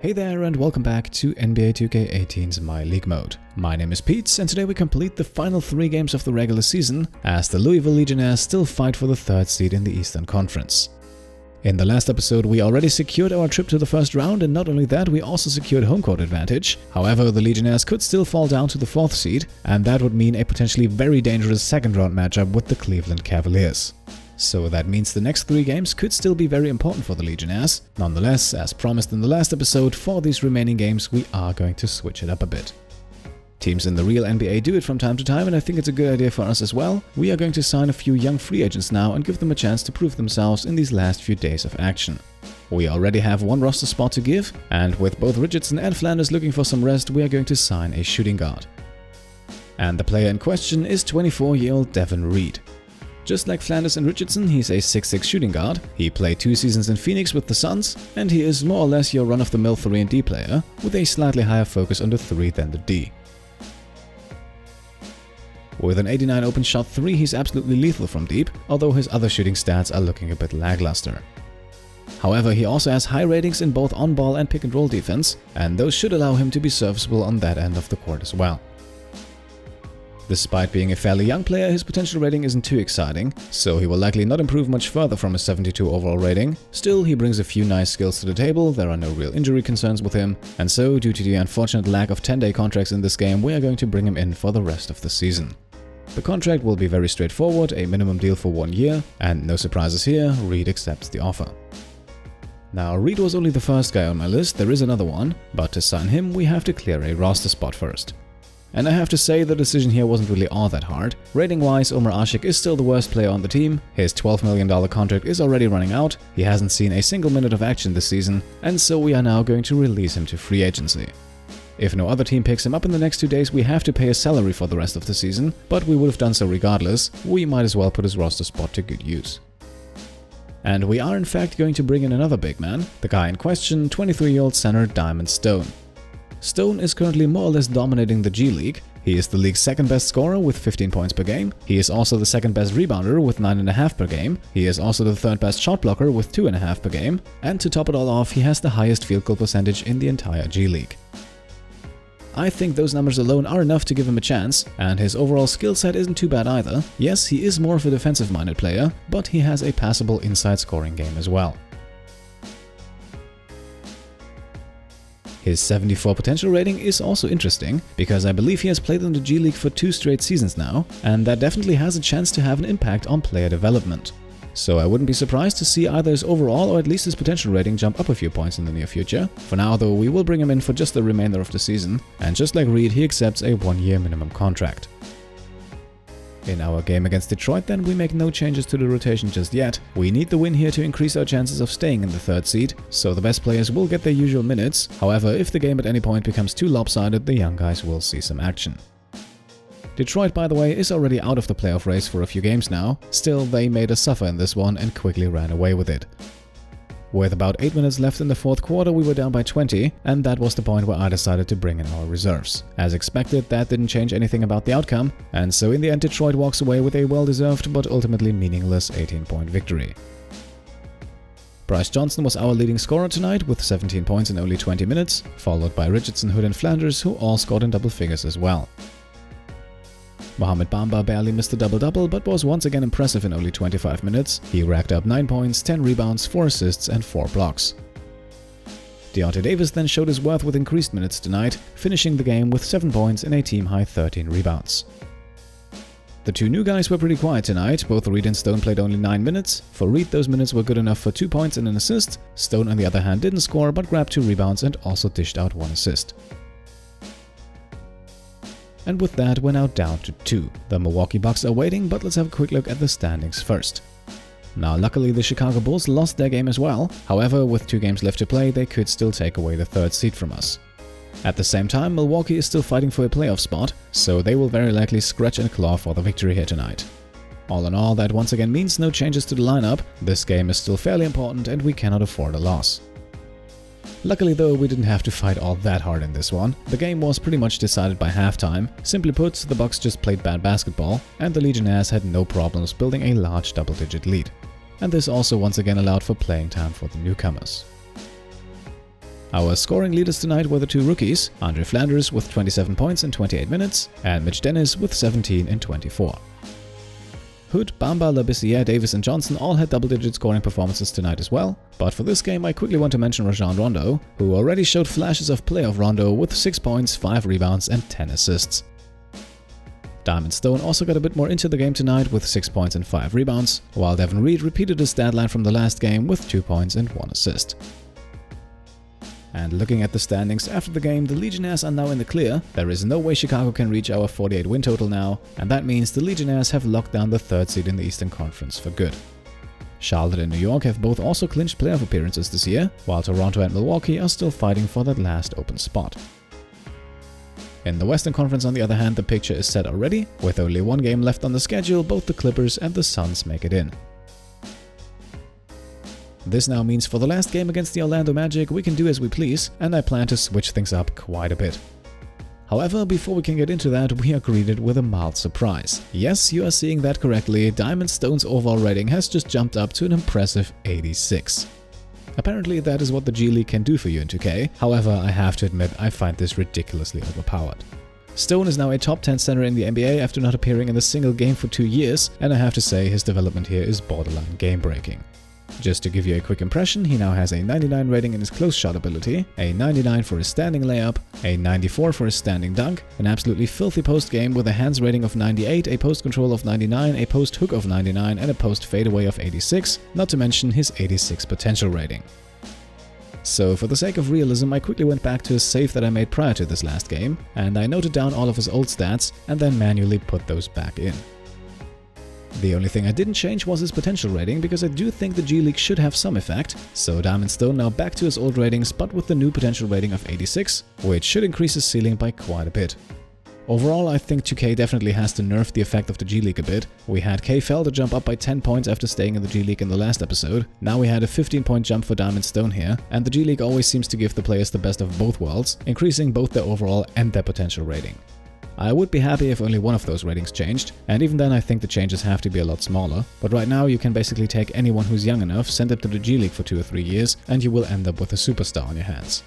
Hey there and welcome back to NBA 2K18's My League mode. My name is Pete and today we complete the final 3 games of the regular season as the Louisville Legionnaires still fight for the 3rd seed in the Eastern Conference. In the last episode we already secured our trip to the first round, and not only that, we also secured home court advantage. However, the Legionnaires could still fall down to the 4th seed, and that would mean a potentially very dangerous second round matchup with the Cleveland Cavaliers. So that means the next 3 games could still be very important for the Legionnaires. Nonetheless, as promised in the last episode, for these remaining games we are going to switch it up a bit. Teams in the real NBA do it from time to time, and I think it's a good idea for us as well. We are going to sign a few young free agents now and give them a chance to prove themselves in these last few days of action. We already have 1 roster spot to give, and with both Richardson and Flanders looking for some rest, we are going to sign a shooting guard. And the player in question is 24-year-old Davon. Just like Flanders and Richardson, he's a 6'6" shooting guard. He played 2 seasons in Phoenix with the Suns, and he is more or less your run-of-the-mill 3 and D player, with a slightly higher focus on the 3 than the D. With an 89 open shot 3, he's absolutely lethal from deep, although his other shooting stats are looking a bit lackluster. However, he also has high ratings in both on-ball and pick-and-roll defense, and those should allow him to be serviceable on that end of the court as well. Despite being a fairly young player, his potential rating isn't too exciting, so he will likely not improve much further from a 72 overall rating. Still, he brings a few nice skills to the table, there are no real injury concerns with him, and so, due to the unfortunate lack of 10-day contracts in this game, we are going to bring him in for the rest of the season. The contract will be very straightforward, a minimum deal for 1 year, and no surprises here, Reed accepts the offer. Now, Reed was only the first guy on my list, there is another one, but to sign him we have to clear a roster spot first. And I have to say, the decision here wasn't really all that hard. Rating-wise, Omer Asik is still the worst player on the team, his $12 million contract is already running out, he hasn't seen a single minute of action this season, and so we are now going to release him to free agency. If no other team picks him up in the next 2 days, we have to pay his salary for the rest of the season, but we would have done so regardless. We might as well put his roster spot to good use. And we are in fact going to bring in another big man, the guy in question, 23-year-old center Diamond Stone. Stone is currently more or less dominating the G League. He is the league's 2nd best scorer with 15 points per game. He is also the 2nd best rebounder with 9.5 per game. He is also the 3rd best shot blocker with 2.5 per game. And to top it all off, he has the highest field goal percentage in the entire G League. I think those numbers alone are enough to give him a chance, and his overall skill set isn't too bad either. Yes, he is more of a defensive-minded player, but he has a passable inside scoring game as well. His 74 potential rating is also interesting, because I believe he has played in the G League for 2 straight seasons now, and that definitely has a chance to have an impact on player development. So I wouldn't be surprised to see either his overall or at least his potential rating jump up a few points in the near future. For now though, we will bring him in for just the remainder of the season, and just like Reed, he accepts a 1-year minimum contract. In our game against Detroit then, we make no changes to the rotation just yet. We need the win here to increase our chances of staying in the 3rd seed, so the best players will get their usual minutes. However, if the game at any point becomes too lopsided, the young guys will see some action. Detroit, by the way, is already out of the playoff race for a few games now. Still, they made us suffer in this one and quickly ran away with it. With about 8 minutes left in the 4th quarter, we were down by 20, and that was the point where I decided to bring in our reserves. As expected, that didn't change anything about the outcome, and so in the end Detroit walks away with a well-deserved but ultimately meaningless 18-point victory. Bryce Johnson was our leading scorer tonight with 17 points in only 20 minutes, followed by Richardson, Hood and Flanders, who all scored in double figures as well. Mohamed Bamba barely missed a double-double, but was once again impressive in only 25 minutes. He racked up 9 points, 10 rebounds, 4 assists and 4 blocks. Deontay Davis then showed his worth with increased minutes tonight, finishing the game with 7 points and a team-high 13 rebounds. The 2 new guys were pretty quiet tonight. Both Reed and Stone played only 9 minutes. For Reed, those minutes were good enough for 2 points and an assist. Stone, on the other hand, didn't score but grabbed 2 rebounds and also dished out 1 assist. And with that, we're now down to 2. The Milwaukee Bucks are waiting, but let's have a quick look at the standings first. Now, luckily the Chicago Bulls lost their game as well. However, with 2 games left to play, they could still take away the 3rd seed from us. At the same time, Milwaukee is still fighting for a playoff spot, so they will very likely scratch and claw for the victory here tonight. All in all, that once again means no changes to the lineup. This game is still fairly important and we cannot afford a loss. Luckily though, we didn't have to fight all that hard in this one. The game was pretty much decided by halftime. Simply put, the Bucks just played bad basketball, and the Legionnaires had no problems building a large double-digit lead. And this also once again allowed for playing time for the newcomers. Our scoring leaders tonight were the two rookies, Andre Flanders with 27 points in 28 minutes and Mitch Dennis with 17 in 24. Hood, Bamba, Labissiere, Davis and Johnson all had double-digit scoring performances tonight as well, but for this game I quickly want to mention Rajon Rondo, who already showed flashes of playoff Rondo with 6 points, 5 rebounds and 10 assists. Diamond Stone also got a bit more into the game tonight with 6 points and 5 rebounds, while Davon Reed repeated his stat line from the last game with 2 points and 1 assist. And looking at the standings after the game, the Legionnaires are now in the clear. There is no way Chicago can reach our 48 win total now, and that means the Legionnaires have locked down the 3rd seed in the Eastern Conference for good. Charlotte and New York have both also clinched playoff appearances this year, while Toronto and Milwaukee are still fighting for that last open spot. In the Western Conference, on the other hand, the picture is set already. With only one game left on the schedule, both the Clippers and the Suns make it in. This now means for the last game against the Orlando Magic, we can do as we please, and I plan to switch things up quite a bit. However, before we can get into that, we are greeted with a mild surprise. Yes, you are seeing that correctly, Diamond Stone's overall rating has just jumped up to an impressive 86. Apparently that is what the G League can do for you in 2K, however I have to admit I find this ridiculously overpowered. Stone is now a top 10 center in the NBA after not appearing in a single game for 2 years, and I have to say his development here is borderline game-breaking. Just to give you a quick impression, he now has a 99 rating in his close shot ability, a 99 for his standing layup, a 94 for his standing dunk, an absolutely filthy post game with a hands rating of 98, a post control of 99, a post hook of 99 and a post fadeaway of 86, not to mention his 86 potential rating. So for the sake of realism, I quickly went back to a save that I made prior to this last game, and I noted down all of his old stats and then manually put those back in. The only thing I didn't change was his potential rating, because I do think the G League should have some effect, so Diamond Stone now back to his old ratings but with the new potential rating of 86, which should increase his ceiling by quite a bit. Overall, I think 2K definitely has to nerf the effect of the G League a bit. We had K Felder jump up by 10 points after staying in the G League in the last episode, now we had a 15-point jump for Diamond Stone here, and the G League always seems to give the players the best of both worlds, increasing both their overall and their potential rating. I would be happy if only one of those ratings changed, and even then I think the changes have to be a lot smaller, but right now you can basically take anyone who's young enough, send them to the G League for 2 or 3 years, and you will end up with a superstar on your hands.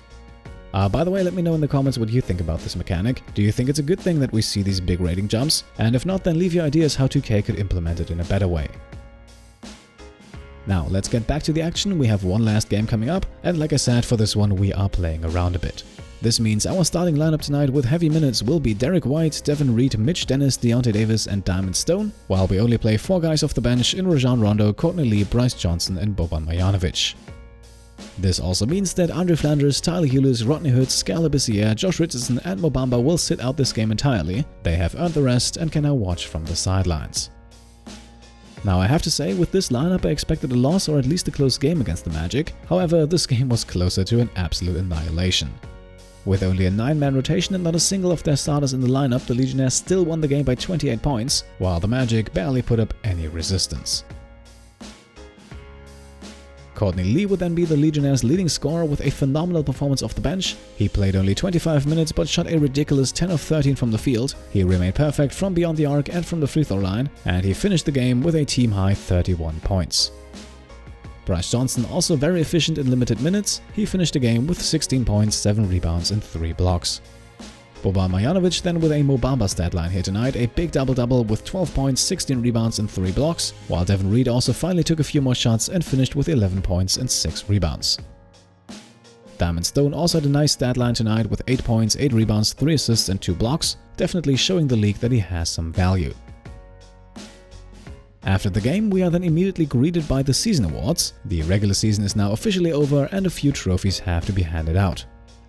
By the way, let me know in the comments what you think about this mechanic. Do you think it's a good thing that we see these big rating jumps? And if not, then leave your ideas how 2K could implement it in a better way. Now let's get back to the action. We have one last game coming up, and like I said, for this one we are playing around a bit. This means our starting lineup tonight with heavy minutes will be Derek White, Davon Reed, Mitch Dennis, Deontay Davis and Diamond Stone, while we only play 4 guys off the bench in Rajon Rondo, Courtney Lee, Bryce Johnson and Boban Marjanovic. This also means that Andre Flanders, Tyler Hughes, Rodney Hood, Skal Labissiere, Josh Richardson and Mo Bamba will sit out this game entirely. They have earned the rest and can now watch from the sidelines. Now I have to say, with this lineup I expected a loss or at least a close game against the Magic, however this game was closer to an absolute annihilation. With only a 9-man rotation and not a single of their starters in the lineup, the Legionnaires still won the game by 28 points, while the Magic barely put up any resistance. Courtney Lee would then be the Legionnaires' leading scorer with a phenomenal performance off the bench. He played only 25 minutes but shot a ridiculous 10 of 13 from the field. He remained perfect from beyond the arc and from the free throw line, and he finished the game with a team-high 31 points. Bryce Johnson also very efficient in limited minutes. He finished the game with 16 points, 7 rebounds and 3 blocks. Boban Marjanovic then with a Mo Bamba stat line here tonight, a big double-double with 12 points, 16 rebounds and 3 blocks, while Davon Reed also finally took a few more shots and finished with 11 points and 6 rebounds. Diamond Stone also had a nice stat line tonight with 8 points, 8 rebounds, 3 assists and 2 blocks, definitely showing the league that he has some value. After the game, we are then immediately greeted by the season awards. The regular season is now officially over and a few trophies have to be handed out.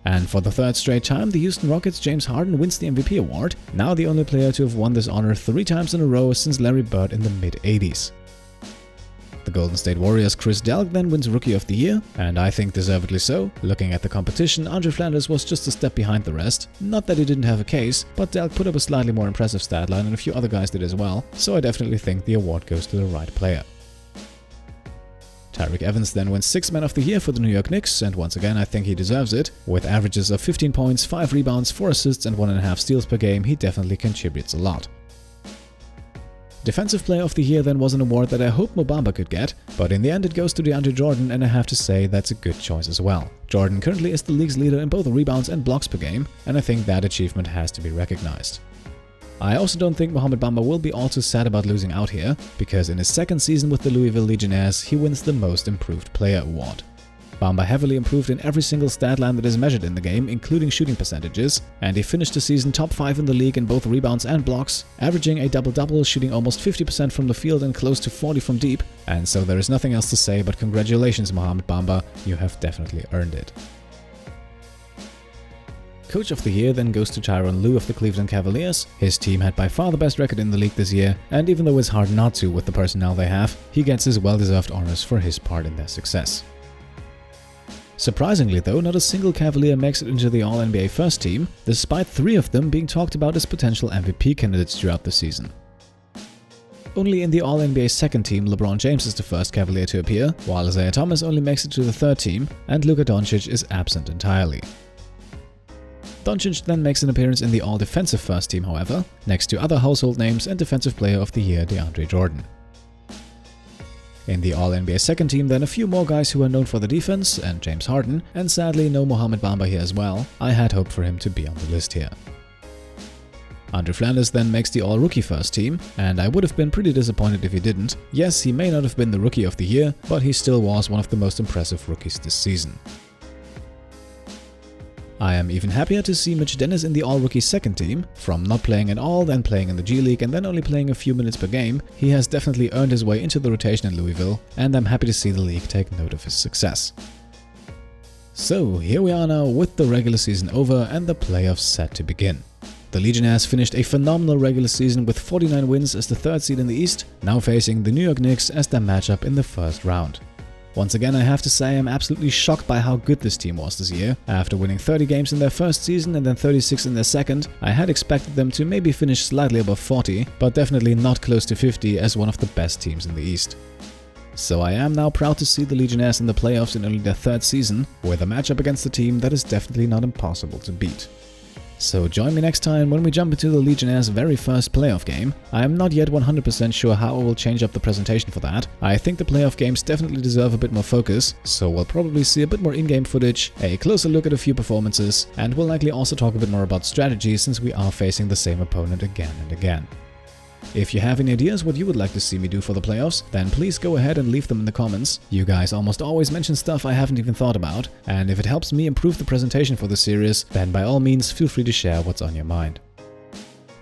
And for the 3rd straight time, the Houston Rockets' James Harden wins the MVP award, now the only player to have won this honor 3 times in a row since Larry Bird in the mid-80s. The Golden State Warriors' Chris Delk then wins Rookie of the Year, and I think deservedly so. Looking at the competition, Andre Flanders was just a step behind the rest. Not that he didn't have a case, but Delk put up a slightly more impressive stat line and a few other guys did as well, so I definitely think the award goes to the right player. Tyreke Evans then wins 6th Man of the Year for the New York Knicks, and once again I think he deserves it. With averages of 15 points, 5 rebounds, 4 assists and 1.5 steals per game, he definitely contributes a lot. Defensive Player of the Year then was an award that I hoped Mo Bamba could get, but in the end it goes to DeAndre Jordan, and I have to say that's a good choice as well. Jordan currently is the league's leader in both rebounds and blocks per game, and I think that achievement has to be recognized. I also don't think Mohamed Bamba will be all too sad about losing out here, because in his second season with the Louisville Legionnaires, he wins the Most Improved Player award. Bamba heavily improved in every single stat line that is measured in the game, including shooting percentages, and he finished the season top 5 in the league in both rebounds and blocks, averaging a double-double, shooting almost 50% from the field and close to 40% from deep, and so there is nothing else to say but congratulations Mohamed Bamba, you have definitely earned it. Coach of the Year then goes to Tyronn Lue of the Cleveland Cavaliers. His team had by far the best record in the league this year, and even though it's hard not to with the personnel they have, he gets his well-deserved honors for his part in their success. Surprisingly though, not a single Cavalier makes it into the All-NBA first team, despite 3 of them being talked about as potential MVP candidates throughout the season. Only in the All-NBA second team, LeBron James is the first Cavalier to appear, while Isaiah Thomas only makes it to the third team, and Luka Doncic is absent entirely. Doncic then makes an appearance in the All-Defensive first team, however, next to other household names and Defensive Player of the Year DeAndre Jordan. In the All-NBA second team, then a few more guys who are known for the defense, and James Harden, and sadly no Mohamed Bamba here as well. I had hoped for him to be on the list here. Andre Flanders then makes the All-Rookie first team, and I would have been pretty disappointed if he didn't. Yes, he may not have been the Rookie of the Year, but he still was one of the most impressive rookies this season. I am even happier to see Mitch Dennis in the All-Rookie second team. From not playing at all, then playing in the G League, and then only playing a few minutes per game, he has definitely earned his way into the rotation in Louisville, and I'm happy to see the league take note of his success. So here we are now with the regular season over and the playoffs set to begin. The Legionnaires finished a phenomenal regular season with 49 wins as the 3rd seed in the East, now facing the New York Knicks as their matchup in the first round. Once again, I have to say I'm absolutely shocked by how good this team was this year. After winning 30 games in their first season and then 36 in their second, I had expected them to maybe finish slightly above 40, but definitely not close to 50 as one of the best teams in the East. So I am now proud to see the Legionnaires in the playoffs in only their 3rd season, with a matchup against a team that is definitely not impossible to beat. So join me next time when we jump into the Legionnaires' very first playoff game. I am not yet 100% sure how I will change up the presentation for that. I think the playoff games definitely deserve a bit more focus, so we'll probably see a bit more in-game footage, a closer look at a few performances, and we'll likely also talk a bit more about strategy since we are facing the same opponent again and again. If you have any ideas what you would like to see me do for the playoffs, then please go ahead and leave them in the comments. You guys almost always mention stuff I haven't even thought about, and if it helps me improve the presentation for the series, then by all means feel free to share what's on your mind.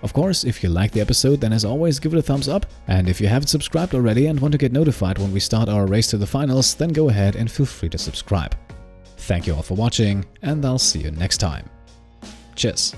Of course, if you liked the episode, then as always give it a thumbs up, and if you haven't subscribed already and want to get notified when we start our race to the finals, then go ahead and feel free to subscribe. Thank you all for watching, and I'll see you next time. Cheers!